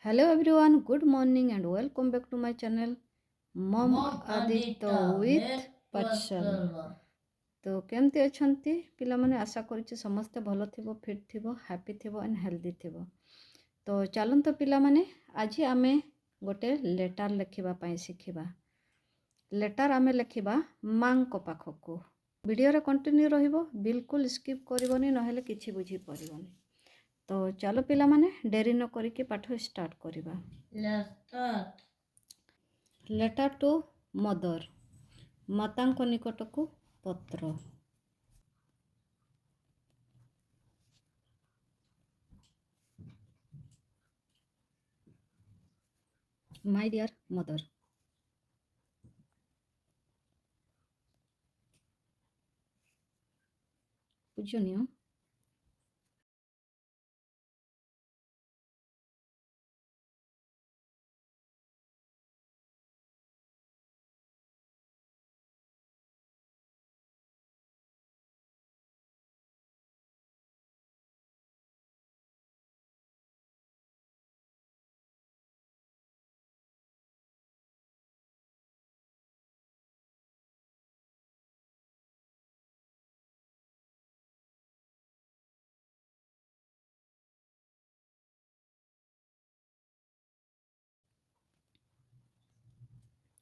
Hello everyone, good morning and welcome back to my channel Mom Adito with Pachal। तो केमती अछंती पिलामाने आशा करूची समस्ते भलो थिबो फिट थिबो हैप्पी थिबो एंड हेल्दी थिबो। तो चलंतो पिलामाने आज आमे गोटे लेटर लिखिबा पई शिखिबा। लेटर आमे लिखिबा मांको पाखकु। वीडियो रे कंटिन्यू रहिबो, बिल्कुल स्किप करिवोनी नहेले किछि बुझी परिवोनी। तो चलो पिलामाने डेरी न करिके पाठ स्टार्ट करिबा। लेटर टू मदर, मातांको निकटकु पत्र। माय डियर मदर, पूजनीय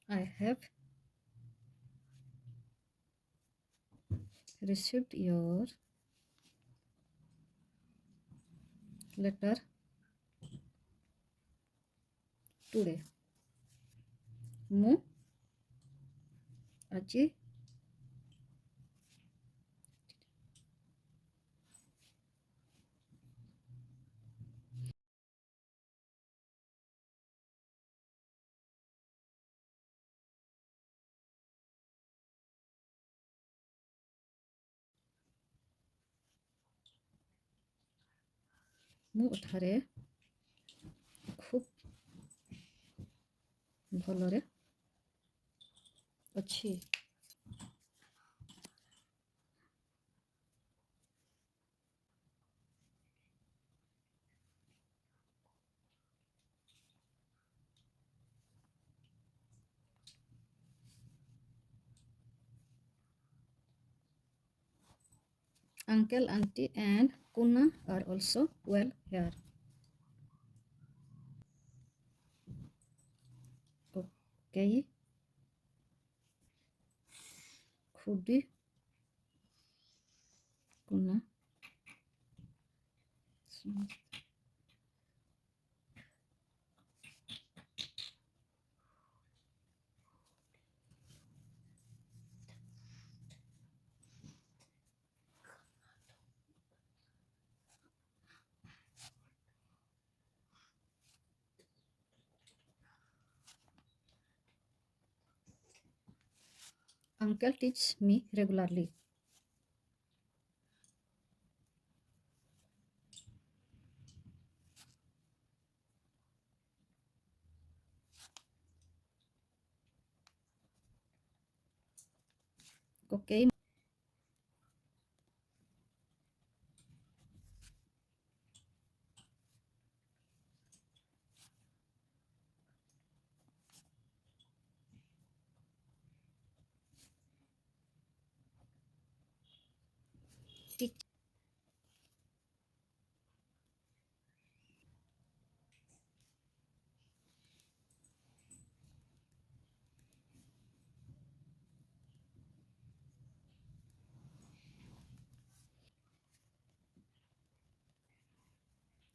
I have received your letter today। ମୁଁ ଆଜି ମୁଁ ଏଠାରେ ଖୁବ୍ ଭଲରେ ଅଛି। Uncle, auntie and Kuna are also well here। Okay, खुदी Kuna Uncle teaches me regularly। Okay,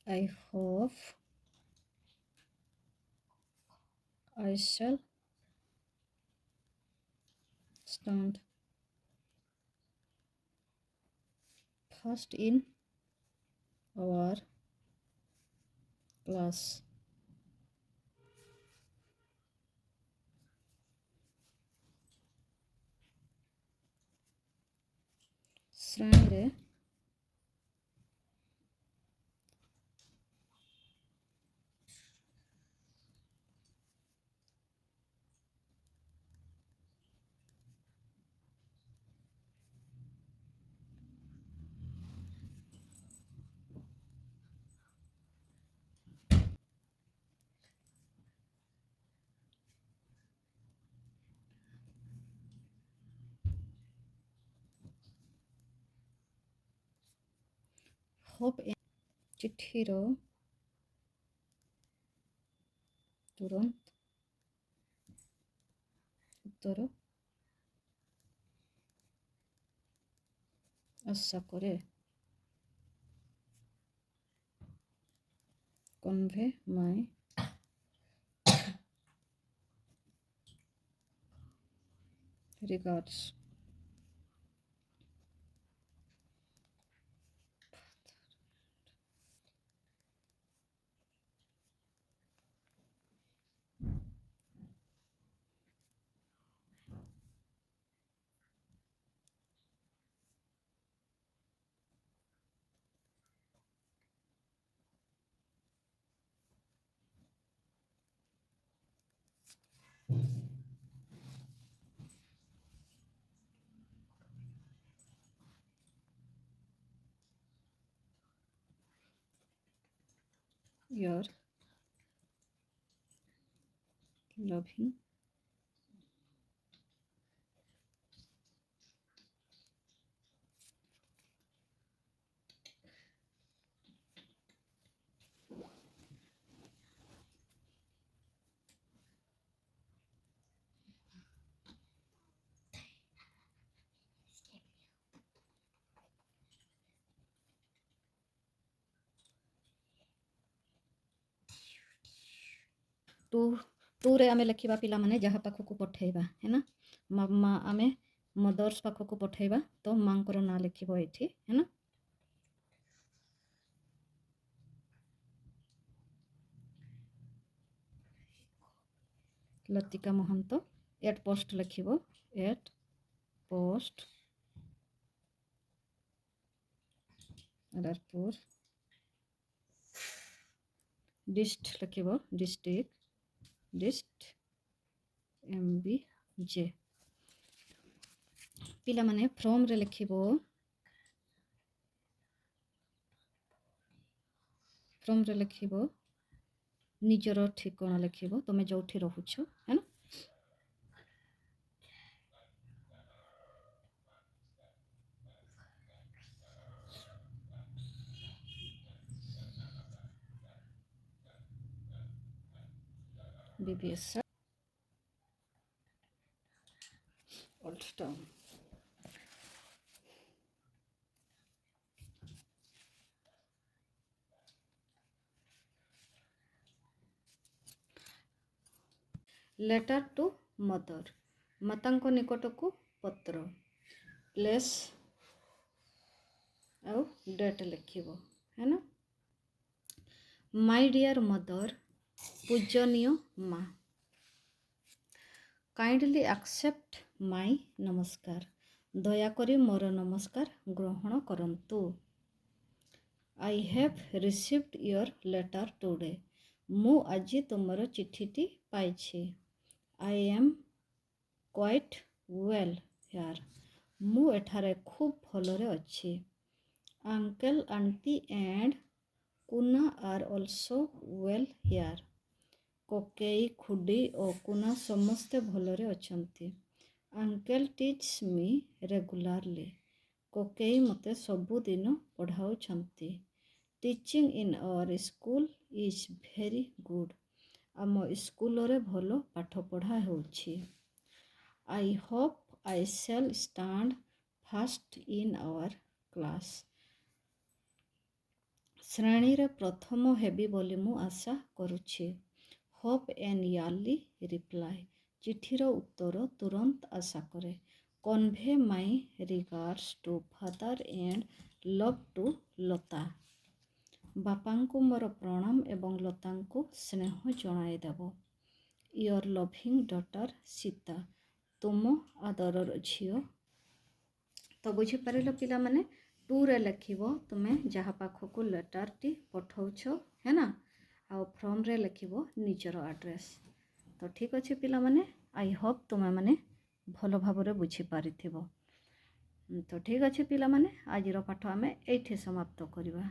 I hope I shall stand first in our class। ଶ୍ରେଣୀରେ ହୋପ୍ ଚିଠିର ତୁରନ୍ତ ଉତ୍ତର ଆଶା କରେ। convey my regards. Your loving ଟୁରେ ଆମେ ଲେଖିବା ପିଲାମାନେ ଯାହା ପାଖକୁ ପଠେଇବା ହେଲା। ମାମା ଆମେ ମଦର୍ସ ପାଖକୁ ପଠେଇବା ତ ମାଙ୍କର ନାଁ ଲେଖିବ ଏଇଠି ହେଲା। ଲତିକା ମହନ୍ତ ଏଟ୍ ପୋଷ୍ଟ ଲେଖିବ। ଏଟ୍ ପୋଷ୍ଟ ରାୟପୁର ଡିଷ୍ଟ ଲେଖିବ। Dist MBJ। ପିଲାମାନେ ଫ୍ରମରେ ଲେଖିବ। ଫ୍ରମରେ ଲେଖିବ ନିଜର ଠିକଣା ଲେଖିବ ତମେ ଯୋଉଠି ରହୁଛ ହେଲା। BBS Old Town। Letter to mother ମାତାଙ୍କ ନିକଟକୁ ପତ୍ର। ପ୍ଲେସ୍ ଆଉ ଡେଟ୍ ଲେଖିବ ହେଲା। ମାଇ ଡିୟର ମଦର ପୂଜନୀୟ ମା। କାଇଣ୍ଡଲି ଆକ୍ସେପ୍ଟ ମାଇ ନମସ୍କାର ଦୟାକରି ମୋର ନମସ୍କାର ଗ୍ରହଣ କରନ୍ତୁ। I have received your letter today ମୁଁ ଆଜି ତୁମର ଚିଠିଟି ପାଇଛି। I am quite well here ମୁଁ ଏଠାରେ ଖୁବ୍ ଭଲରେ ଅଛି। Uncle aunty and Kuna are also well here କୋକେଇ ଖୁଡ଼ି ଓ କୁନା ସମସ୍ତେ ଭଲରେ ଅଛନ୍ତି। ଅଙ୍କଲ ଟିଚ୍ ମି ରେଗୁଲାରଲି କୋକେଇ ମୋତେ ସବୁଦିନ ପଢ଼ାଉଛନ୍ତି। Teaching in our school is very good ଆମ ସ୍କୁଲରେ ଭଲ ପାଠପଢ଼ା ହେଉଛି। I hope I shall stand first in our class ଶ୍ରେଣୀରେ ପ୍ରଥମ ହେବି ବୋଲି ମୁଁ ଆଶା କରୁଛି। ହୋପ୍ ଏନ୍ ୟାର୍ଲି ରିପ୍ଲାଏ ଚିଠିର ଉତ୍ତର ତୁରନ୍ତ ଆଶା କରେ। Convey my regards to father and love to Lata ବାପାଙ୍କୁ ମୋର ପ୍ରଣାମ ଏବଂ ଲତାଙ୍କୁ ସ୍ନେହ ଜଣାଇଦେବ। ୟୋର ଲଭିଂ ଡଟର ସୀତା ତୁମ ଆଦରର ଝିଅ। ତ ବୁଝିପାରିଲ ପିଲାମାନେ ଟୁରେ ଲେଖିବ ତୁମେ ଯାହା ପାଖକୁ ଲେଟରଟି ପଠାଉଛ ହେଲା। ଆଉ ଫ୍ରମରେ ଲେଖିବ ନିଜର ଆଡ୍ରେସ୍। ତ ଠିକ୍ ଅଛି ପିଲାମାନେ ଆଇ ହୋପ୍ ତୁମେମାନେ ଭଲ ଭାବରେ ବୁଝିପାରିଥିବ। ତ ଠିକ୍ ଅଛି ପିଲାମାନେ ଆଜିର ପାଠ ଆମେ ଏଇଠି ସମାପ୍ତ କରିବା।